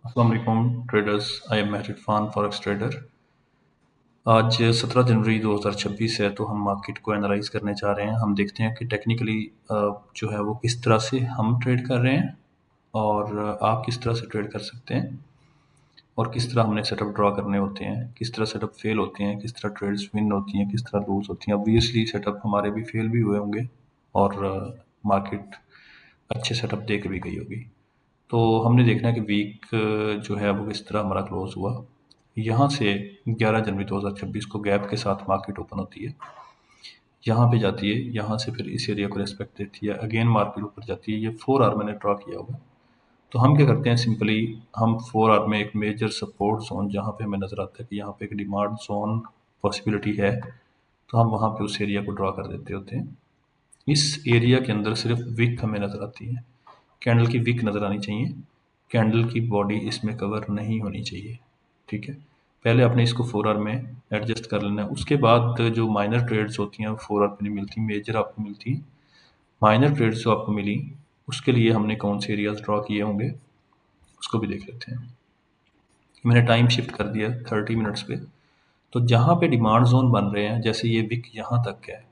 अस्सलाम वालेकुम traders. I am Mahrir Khan, forex trader. आज 17 जनवरी 2026 है, तो हम मार्केट को एनालाइज करने जा रहे हैं। हम देखते हैं कि टेक्निकली जो है वो किस तरह से हम ट्रेड कर रहे हैं और आप किस तरह से ट्रेड कर सकते हैं और किस तरह हमने सेटअप ड्रॉ करने होते हैं, किस तरह सेटअप फेल होते हैं, किस तरह ट्रेड्स विन होती हैं, किस तरह लूज होती हैं। ऑब्वियसली सेटअप हमारे भी फेल भी हुए होंगे और मार्केट अच्छे सेटअप दे के भी गई होगी। तो हमने देखना है कि वीक जो है वो किस तरह हमारा क्लोज हुआ। यहाँ से 11 जनवरी 2026 को गैप के साथ मार्केट ओपन होती है, यहाँ पे जाती है, यहाँ से फिर इस एरिया को रेस्पेक्ट देती है, अगेन मार्केट ऊपर जाती है। ये 4 आवर मैंने ड्रॉ किया होगा। तो हम क्या करते हैं, सिंपली हम 4 आवर में एक मेजर सपोर्ट जोन जहाँ पे हमें नज़र आता है कि यहाँ पे एक डिमांड जोन पॉसिबिलिटी है, तो हम वहाँ पे उस एरिया को ड्रॉ कर देते होते हैं। इस एरिया के अंदर सिर्फ विक हमें नज़र आती है, कैंडल की विक नज़र आनी चाहिए, कैंडल की बॉडी इसमें कवर नहीं होनी चाहिए। ठीक है, पहले आपने इसको 4 आवर में एडजस्ट कर लेना है। उसके बाद जो माइनर ट्रेड्स होती हैं वो 4 आवर पे नहीं मिलती, मेजर आपको मिलती हैं। माइनर ट्रेड्स जो आपको मिली उसके लिए हमने कौन से एरियाज ड्रॉ किए होंगे उसको भी देख लेते हैं। मैंने टाइम शिफ्ट कर दिया 30 मिनट्स पे। तो जहाँ पे डिमांड जोन बन रहे हैं, जैसे ये विक यहाँ तक है,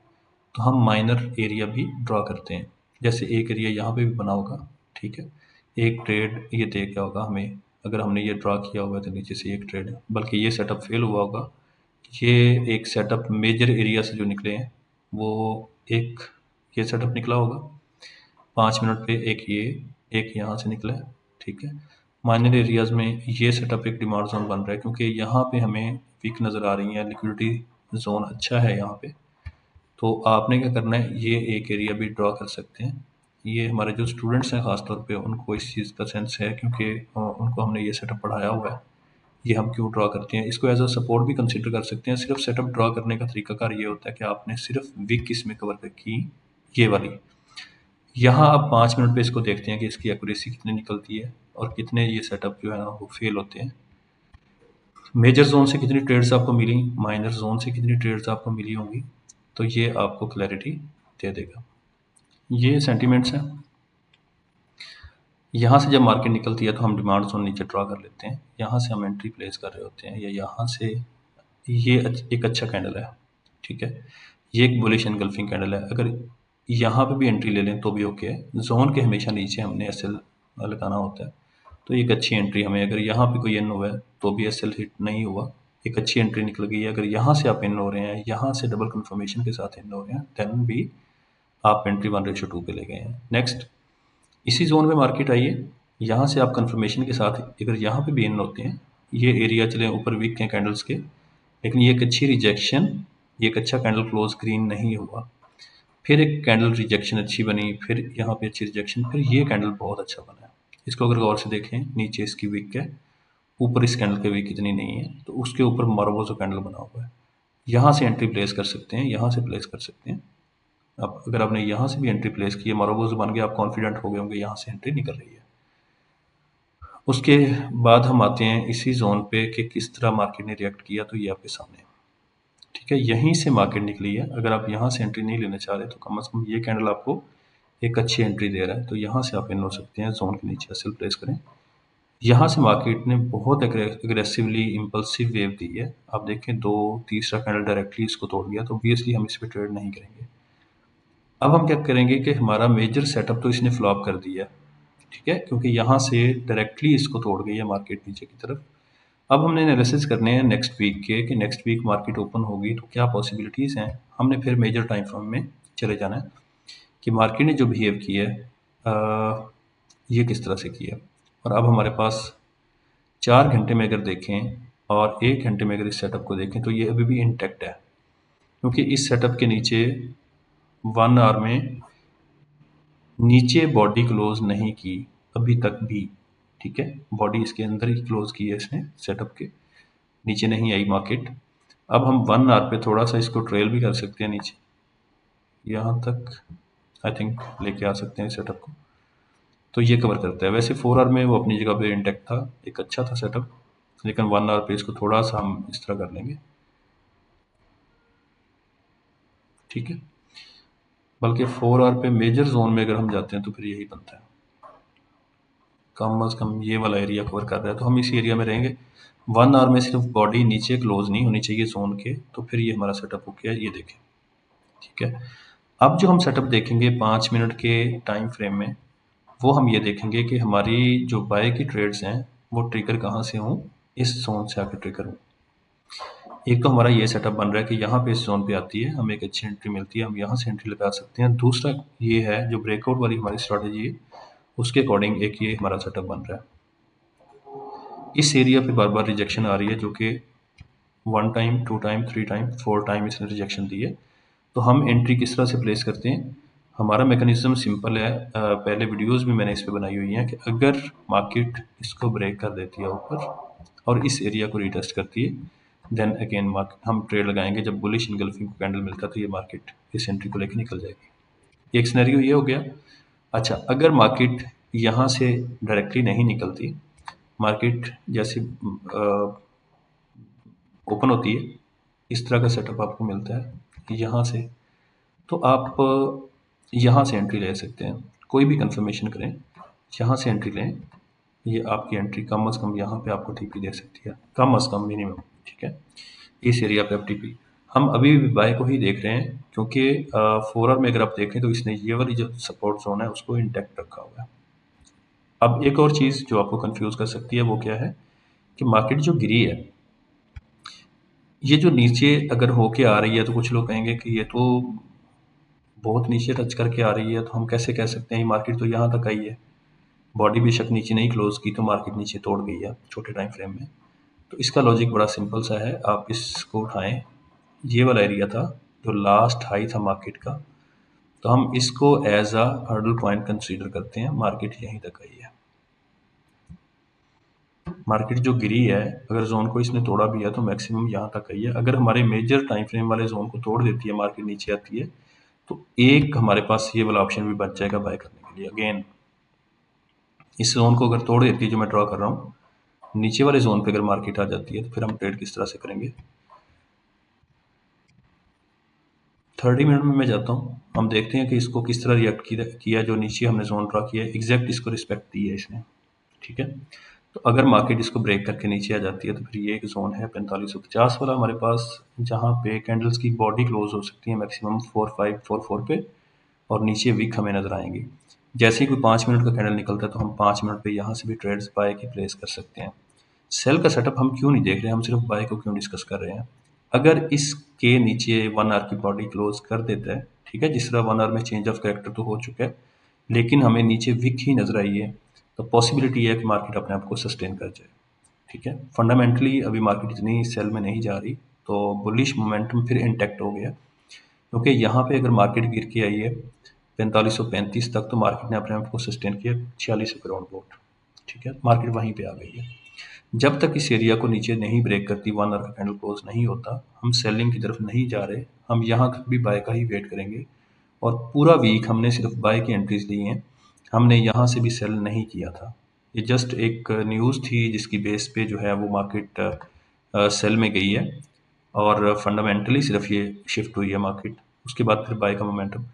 तो हम माइनर एरिया भी ड्रॉ करते हैं। जैसे एक एरिया यहाँ पे भी बना होगा, ठीक है, एक ट्रेड ये दे गया होगा हमें। अगर हमने ये ड्रॉ किया होगा तो नीचे से एक ट्रेड, बल्कि ये सेटअप फेल हुआ होगा। ये एक सेटअप मेजर एरिया से जो निकले हैं वो एक ये सेटअप निकला होगा 5 मिनट पे, एक यहाँ से निकला है। ठीक है, माइनर एरियाज में ये सेटअप एक डिमांड जोन बन रहा है क्योंकि यहाँ पे हमें वीक नज़र आ रही है, लिक्विडिटी जोन अच्छा है यहाँ पे। तो आपने क्या करना है, ये एक एरिया भी ड्रॉ कर सकते हैं। ये हमारे जो स्टूडेंट्स हैं ख़ास तौर पे उनको इस चीज़ का सेंस है क्योंकि उनको हमने ये सेटअप पढ़ाया हुआ है। ये हम क्यों ड्रॉ करते हैं, इसको एज अ सपोर्ट भी कंसिडर कर सकते हैं। सिर्फ सेटअप ड्रॉ करने का तरीकाकार ये होता है कि आपने सिर्फ विक इसमें कवर की, ये वाली। यहाँ आप 5 मिनट पे इसको देखते हैं कि इसकी एक्यूरेसी कितनी निकलती है और कितने ये सेटअप जो है ना वो फेल होते हैं। मेजर जोन से कितनी ट्रेड्स आपको मिली, माइनर जोन से कितनी ट्रेड्स आपको मिली होंगी, तो ये आपको क्लैरिटी दे देगा। ये सेंटीमेंट्स हैं। यहाँ से जब मार्केट निकलती है तो हम डिमांड जोन नीचे ड्रॉ कर लेते हैं। यहाँ से हम एंट्री प्लेस कर रहे होते हैं, या यहाँ से ये एक अच्छा कैंडल है, ठीक है, ये एक बुलिश एनगल्फिंग कैंडल है। अगर यहाँ पे भी एंट्री ले लें तो भी ओके है। जोन के हमेशा नीचे हमने एसएल लगाना होता है, तो एक अच्छी एंट्री हमें, अगर यहाँ पे कोई इन हुआ है तो भी एसएल हिट नहीं हुआ, एक अच्छी एंट्री निकल गई है। अगर यहाँ से आप इन हो रहे हैं, यहाँ से डबल कंफर्मेशन के साथ इन हो रहे हैं, देन भी आप एंट्री 1:2 पे ले गए हैं। नेक्स्ट, इसी जोन में मार्केट आई है, यहाँ से आप कंफर्मेशन के साथ अगर यहाँ पे भी इन होते हैं, ये एरिया चले ऊपर वीक हैं कैंडल्स के, लेकिन ये एक अच्छी रिजेक्शन, ये एक अच्छा कैंडल क्लोज ग्रीन नहीं हुआ, फिर एक कैंडल रिजेक्शन अच्छी बनी, फिर यहाँ पे अच्छी रिजेक्शन, फिर ये कैंडल बहुत अच्छा बना है। इसको अगर गौर से देखें, नीचे इसकी वीक है, ऊपर इस कैंडल की वीक इतनी नहीं है, तो उसके ऊपर मार्बोजो कैंडल बना हुआ है। यहाँ से एंट्री प्लेस कर सकते हैं, यहाँ से प्लेस कर सकते हैं। अब अगर आपने यहाँ से भी एंट्री प्लेस की है, मार्बोजो बन गया, आप कॉन्फिडेंट हो गए होंगे यहाँ से एंट्री निकल रही है। उसके बाद हम आते हैं इसी जोन पे कि किस तरह मार्केट ने रिएक्ट किया, तो ये आपके सामने है। ठीक है, यहीं से मार्केट निकली है। अगर आप यहाँ से एंट्री नहीं लेना चाह रहे तो कम से कम ये कैंडल आपको एक अच्छी एंट्री दे रहा है, तो यहाँ से आप इन हो सकते हैं। जोन के नीचे एसएल प्लेस करें। यहाँ से मार्केट ने बहुत एग्रेसिवली इम्पल्सिव वेव दी है। आप देखें, दो तीसरा कैंडल डायरेक्टली इसको तोड़ गया, तो ऑब्वियसली हम इस पर ट्रेड नहीं करेंगे। अब हम क्या करेंगे कि हमारा मेजर सेटअप तो इसने फ्लॉप कर दिया, ठीक है, क्योंकि यहाँ से डायरेक्टली इसको तोड़ गई है मार्केट नीचे की तरफ। अब हमने एनालिसिस करने हैं नेक्स्ट वीक के कि नेक्स्ट वीक मार्केट ओपन होगी तो क्या पॉसिबिलिटीज़ हैं। हमने फिर मेजर टाइम फ्रेम में चले जाना है कि मार्केट ने जो बिहेव किया है ये किस तरह से किया। और अब हमारे पास 4 घंटे में अगर देखें और 1 घंटे में अगर इस सेटअप को देखें तो ये अभी भी इंटैक्ट है, क्योंकि इस सेटअप के नीचे 1 आवर में नीचे बॉडी क्लोज नहीं की अभी तक भी। ठीक है, बॉडी इसके अंदर ही क्लोज की है इसने, सेटअप के नीचे नहीं आई मार्केट। अब हम 1 आवर पे थोड़ा सा इसको ट्रेल भी कर सकते हैं नीचे, यहाँ तक आई थिंक लेके आ सकते हैं सेटअप को, तो ये कवर करता है। वैसे 4 आवर में वो अपनी जगह पे इंटैक्ट था, एक अच्छा था सेटअप, लेकिन 1 आवर पे इसको थोड़ा सा हम इस तरह कर लेंगे। ठीक है, बल्कि 4 आवर पे मेजर जोन में अगर हम जाते हैं तो फिर यही बनता है। कम अज़ कम ये वाला एरिया कवर कर रहा है, तो हम इस एरिया में रहेंगे। 1 आवर में सिर्फ बॉडी नीचे क्लोज नहीं होनी चाहिए जोन के, तो फिर ये हमारा सेटअप हो गया, ये देखें। ठीक है, अब जो हम सेटअप देखेंगे 5 मिनट के टाइम फ्रेम में, वो हम ये देखेंगे कि हमारी जो बाय की ट्रेड्स हैं वो ट्रिगर कहाँ से हों, इस जोन से आके ट्रिगर हों। एक तो हमारा ये सेटअप बन रहा है कि यहाँ पे इस जोन पे आती है, हमें एक अच्छी एंट्री मिलती है, हम यहाँ से एंट्री लगा सकते हैं। दूसरा ये है जो ब्रेकआउट वाली हमारी स्ट्रैटेजी है, उसके अकॉर्डिंग एक ये हमारा सेटअप बन रहा है। इस एरिया पे बार बार रिजेक्शन आ रही है, जो कि 1 टाइम, 2 टाइम, 3 टाइम, 4 टाइम इसने रिजेक्शन दी है। तो हम एंट्री किस तरह से प्लेस करते हैं? हमारा मैकेनिज्म सिंपल है। पहले वीडियोस भी मैंने इस पे बनाई हुई हैं कि अगर मार्केट इसको ब्रेक कर देती है ऊपर और इस एरिया को रीटेस्ट करती है, देन अगेन मार्केट हम ट्रेड लगाएंगे। जब बुलिश इनगल्फिंग को कैंडल मिलता है तो ये मार्केट इस एंट्री को लेकर निकल जाएगी। एक सिनेरियो ये हो गया। अच्छा, अगर मार्केट यहाँ से डायरेक्टली नहीं निकलती, मार्केट जैसे ओपन होती है, इस तरह का सेटअप आपको मिलता है यहाँ से, तो आप यहाँ से एंट्री ले सकते हैं। कोई भी कंफर्मेशन करें, यहाँ से एंट्री लें, ये आपकी एंट्री कम अज़ कम यहाँ पे आपको टीपी दे सकती है, कम अज़ कम मिनिमम। ठीक है, इस एरिया पे आप टीपी, हम अभी भी बाय को ही देख रहे हैं, क्योंकि 4 आवर में अगर आप देखें तो इसने ये वाली जो सपोर्ट जोन है उसको इंटैक्ट रखा हुआ है। अब एक और चीज़ जो आपको कंफ्यूज कर सकती है वो क्या है कि मार्केट जो गिरी है, ये जो नीचे अगर होके आ रही है, तो कुछ लोग कहेंगे कि ये तो बहुत नीचे टच करके आ रही है, तो हम कैसे कह सकते हैं ये मार्केट तो यहाँ तक आई है। बॉडी बेशक नीचे नहीं क्लोज की, तो मार्केट नीचे तोड़ गई है छोटे टाइम फ्रेम में। तो इसका लॉजिक बड़ा सिंपल सा है, आप इसको उठाएं, ये वाला एरिया था जो लास्ट हाई था मार्केट का, तो हम इसको as a hurdle point consider करते हैं। मार्केट यहीं तक आई है, मार्केट जो गिरी है, अगर जोन को इसने तोड़ा भी है तो मैक्सिमम यहाँ तक आई है। अगर हमारे मेजर टाइम फ्रेम वाले जोन को तोड़ देती है, मार्केट नीचे आती है, तो एक हमारे पास ये वाला ऑप्शन भी बच जाएगा बाय करने के लिए। अगेन इस जोन को अगर तोड़ देती है जो मैं ड्रॉ कर रहा हूँ, नीचे वाले जोन पे अगर मार्केट आ जाती है, तो फिर हम ट्रेड किस तरह से करेंगे। 30 मिनट में मैं जाता हूँ, हम देखते हैं कि इसको किस तरह रिएक्ट किया जो नीचे हमने जोन ड्रॉ किया है, एग्जैक्ट इसको रिस्पेक्ट दी है इसने। ठीक है, तो अगर मार्केट इसको ब्रेक करके नीचे आ जाती है, तो फिर ये एक जोन है 4550 वाला हमारे पास, जहाँ पे कैंडल्स की बॉडी क्लोज हो सकती है मैक्सिमम 4544 पे, और नीचे वीक हमें नजर आएंगी। जैसे ही कोई 5 मिनट का कैंडल निकलता है, तो हम 5 मिनट पे यहाँ से भी ट्रेड्स बाय की प्लेस कर सकते हैं। सेल का सेटअप हम क्यों नहीं देख रहे हैं, हम सिर्फ बाय को क्यों डिस्कस कर रहे हैं। अगर इसके नीचे 1 आवर की बॉडी क्लोज कर देता है, ठीक है, जिस तरह 1 आवर में चेंज ऑफ कैरेक्टर तो हो चुका है, लेकिन हमें नीचे विक ही नजर आई है, तो पॉसिबिलिटी है कि मार्केट अपने आप को सस्टेन कर जाए। ठीक है, फंडामेंटली अभी मार्केट इतनी सेल में नहीं जा रही, तो बुलिश मोमेंटम फिर इंटैक्ट हो गया, क्योंकि यहाँ पे अगर मार्केट गिर के आई है 4535 तक, तो मार्केट ने अपने आप को सस्टेन किया 46 ग्राउंड बोट। ठीक है, मार्केट वहीं पे आ गई है। जब तक इस एरिया को नीचे नहीं ब्रेक करती, 1 आवर का कैंडल क्लोज नहीं होता, हम सेलिंग की तरफ नहीं जा रहे, हम यहाँ तक भी बाय का ही वेट करेंगे। और पूरा वीक हमने सिर्फ बाय की एंट्रीज ली हैं, हमने यहाँ से भी सेल नहीं किया था। ये जस्ट एक न्यूज़ थी जिसकी बेस पे जो है वो मार्केट सेल में गई है, और फंडामेंटली सिर्फ ये शिफ्ट हुई है मार्केट। उसके बाद फिर बाय का मोमेंटम,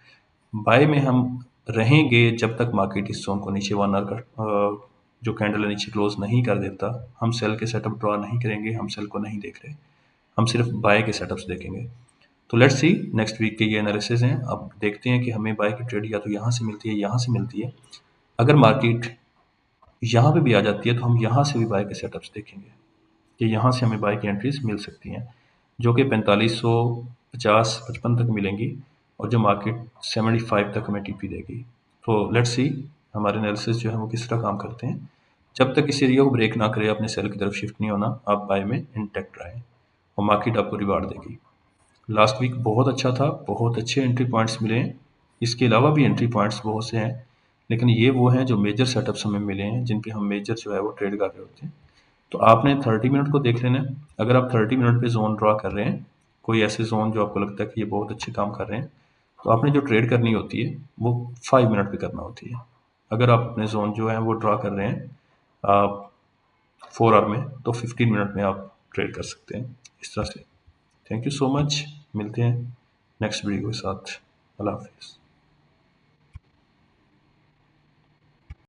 बाय में हम रहेंगे जब तक मार्केट इस जोन को नीचे 1 आवर का जो कैंडल है नीचे क्लोज नहीं कर देता। हम सेल के सेटअप ड्रॉ नहीं करेंगे, हम सेल को नहीं देख रहे, हम सिर्फ बाय के सेटअप्स देखेंगे। तो लेट्स सी, नेक्स्ट वीक के ये एनालिसिस हैं। अब देखते हैं कि हमें बाय की ट्रेड या तो यहाँ से मिलती है, यहाँ से मिलती है। अगर मार्केट यहाँ पे भी आ जाती है, तो हम यहाँ से भी बाय के सेटअप्स देखेंगे कि यहाँ से हमें बाय की एंट्रीज मिल सकती हैं, जो कि 4550-55 तक मिलेंगी, और जो मार्केट 75 तक हमें टीपी देगी। तो लेट्स सी हमारे एनालिसिस जो है वो किस तरह काम करते हैं। जब तक इस एरिया को ब्रेक ना करे, अपने सेल की तरफ शिफ्ट नहीं होना, आप बाय में इंटैक्ट रहें, और मार्केट आपको रिवार्ड देगी। लास्ट वीक बहुत अच्छा था, बहुत अच्छे एंट्री पॉइंट्स मिले हैं। इसके अलावा भी एंट्री पॉइंट्स बहुत से हैं, लेकिन ये वो हैं जो मेजर सेटअप्स हमें मिले हैं, जिन पे हम मेजर जो है वो ट्रेड कर रहे होते हैं। तो आपने 30 मिनट को देख लेना है। अगर आप 30 मिनट पे जोन ड्रॉ कर रहे हैं, कोई ऐसे जोन जो आपको लगता है कि ये बहुत अच्छे काम कर रहे हैं, तो आपने जो ट्रेड करनी होती है वो 5 मिनट पे करना होती है। अगर आप अपने जोन जो है वो ड्रॉ कर रहे हैं आप 4 आवर में, तो 15 मिनट में आप ट्रेड कर सकते हैं इस तरह से। थैंक यू सो मच, मिलते हैं नेक्स्ट वीडियो के साथ। अल्लाह हाफिज़।